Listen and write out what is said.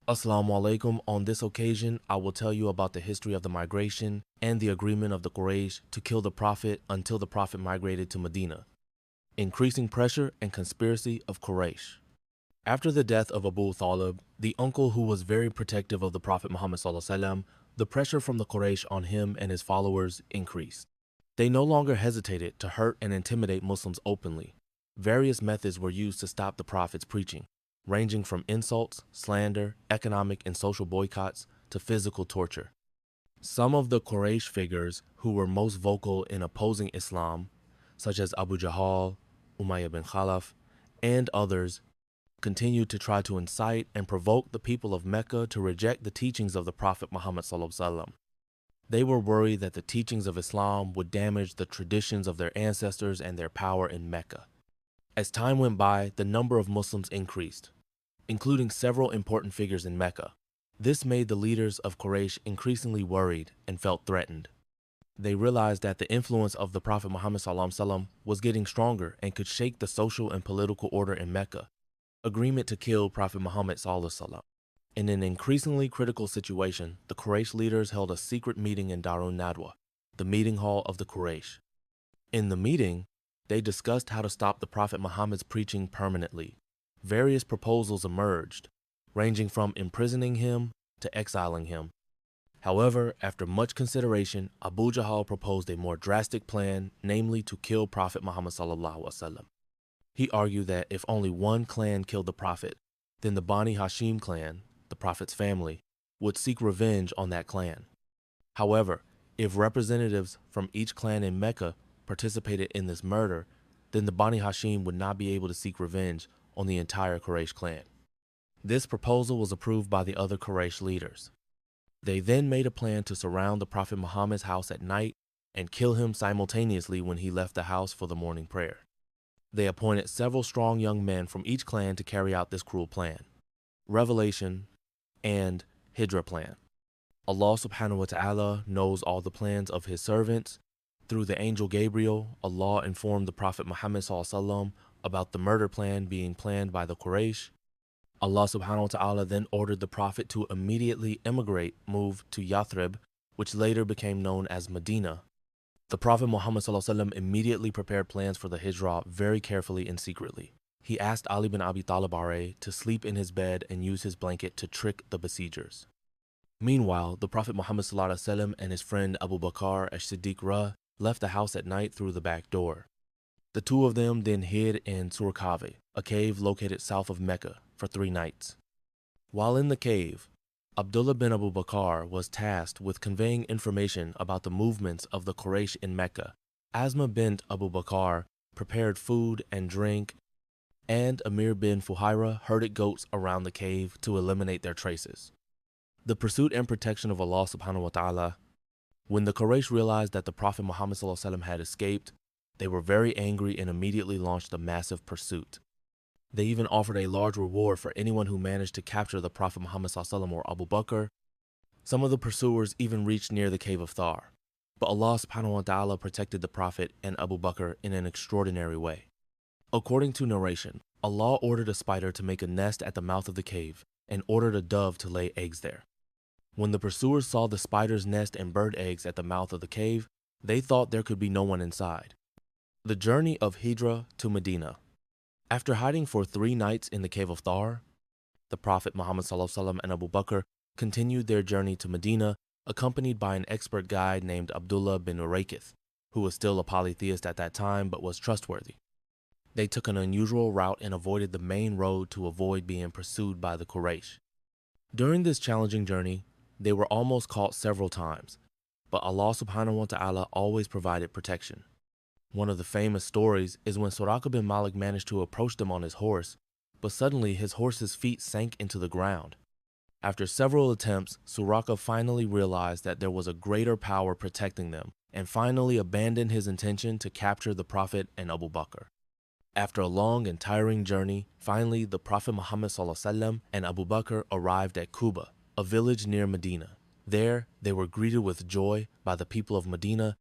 Assalamu alaikum. On this occasion, I will tell you about the history of the migration and the agreement of the Quraysh to kill the Prophet until the Prophet migrated to Medina. Increasing pressure and conspiracy of Quraysh. After the death of Abu Talib, the uncle who was very protective of the Prophet Muhammad ﷺ, the pressure from the Quraysh on him and his followers increased. They no longer hesitated to hurt and intimidate Muslims openly. Various methods were used to stop the Prophet's preaching, ranging from insults, slander, economic and social boycotts, to physical torture. Some of the Quraysh figures who were most vocal in opposing Islam, such as Abu Jahl, Umayyah bin Khalaf, and others, continued to try to incite and provoke the people of Mecca to reject the teachings of the Prophet Muhammad ﷺ. They were worried that the teachings of Islam would damage the traditions of their ancestors and their power in Mecca. As time went by, the number of Muslims increased, including several important figures in Mecca. This made the leaders of Quraysh increasingly worried and felt threatened. They realized that the influence of the Prophet Muhammad ﷺ was getting stronger and could shake the social and political order in Mecca. Agreement to kill Prophet Muhammad ﷺ. In an increasingly critical situation, the Quraysh leaders held a secret meeting in Darun Nadwa, the meeting hall of the Quraysh. In the meeting, they discussed how to stop the Prophet Muhammad's preaching permanently. Various proposals emerged, ranging from imprisoning him to exiling him. However, after much consideration, Abu Jahl proposed a more drastic plan, namely to kill Prophet Muhammad ﷺ. He argued that if only one clan killed the Prophet, then the Bani Hashim clan, the Prophet's family, would seek revenge on that clan. However, if representatives from each clan in Mecca participated in this murder, then the Bani Hashim would not be able to seek revenge on the entire Quraysh clan. This proposal was approved by the other Quraysh leaders. They then made a plan to surround the Prophet Muhammad's house at night and kill him simultaneously when he left the house for the morning prayer. They appointed several strong young men from each clan to carry out this cruel plan. Revelation and Hijra plan. Allah subhanahu wa ta'ala knows all the plans of his servants. Through the angel Gabriel, Allah informed the Prophet Muhammad ﷺ about the murder plan being planned by the Quraysh. Allah subhanahu wa ta'ala then ordered the Prophet to immediately move to Yathrib, which later became known as Medina. The Prophet Muhammad ﷺ immediately prepared plans for the Hijrah very carefully and secretly. He asked Ali bin Abi Talib to sleep in his bed and use his blanket to trick the besiegers. Meanwhile, the Prophet Muhammad ﷺ and his friend Abu Bakr as-Siddiq left the house at night through the back door. The two of them then hid in Surkave, a cave located south of Mecca, for 3 nights. While in the cave, Abdullah bin Abu Bakr was tasked with conveying information about the movements of the Quraysh in Mecca. Asma bint Abu Bakr prepared food and drink, and Amir bin Fuhaira herded goats around the cave to eliminate their traces. The pursuit and protection of Allah subhanahu wa ta'ala. When the Quraysh realized that the Prophet Muhammad ﷺ had escaped, they were very angry and immediately launched a massive pursuit. They even offered a large reward for anyone who managed to capture the Prophet Muhammad ﷺ or Abu Bakr. Some of the pursuers even reached near the cave of Thar, but Allah subhanahu wa ta'ala protected the Prophet and Abu Bakr in an extraordinary way. According to narration, Allah ordered a spider to make a nest at the mouth of the cave and ordered a dove to lay eggs there. When the pursuers saw the spider's nest and bird eggs at the mouth of the cave, they thought there could be no one inside. The journey of Hijra to Medina. After hiding for 3 nights in the cave of Thar, the Prophet Muhammad ﷺ and Abu Bakr continued their journey to Medina, accompanied by an expert guide named Abdullah bin Urakith, who was still a polytheist at that time but was trustworthy. They took an unusual route and avoided the main road to avoid being pursued by the Quraysh. During this challenging journey, they were almost caught several times, but Allah subhanahu wa ta'ala always provided protection. One of the famous stories is when Surah bin Malik managed to approach them on his horse, but suddenly his horse's feet sank into the ground. After several attempts, Surah finally realized that there was a greater power protecting them and finally abandoned his intention to capture the Prophet and Abu Bakr. After a long and tiring journey, finally the Prophet Muhammad ﷺ and Abu Bakr arrived at Quba, a village near Medina. There, they were greeted with joy by the people of Medina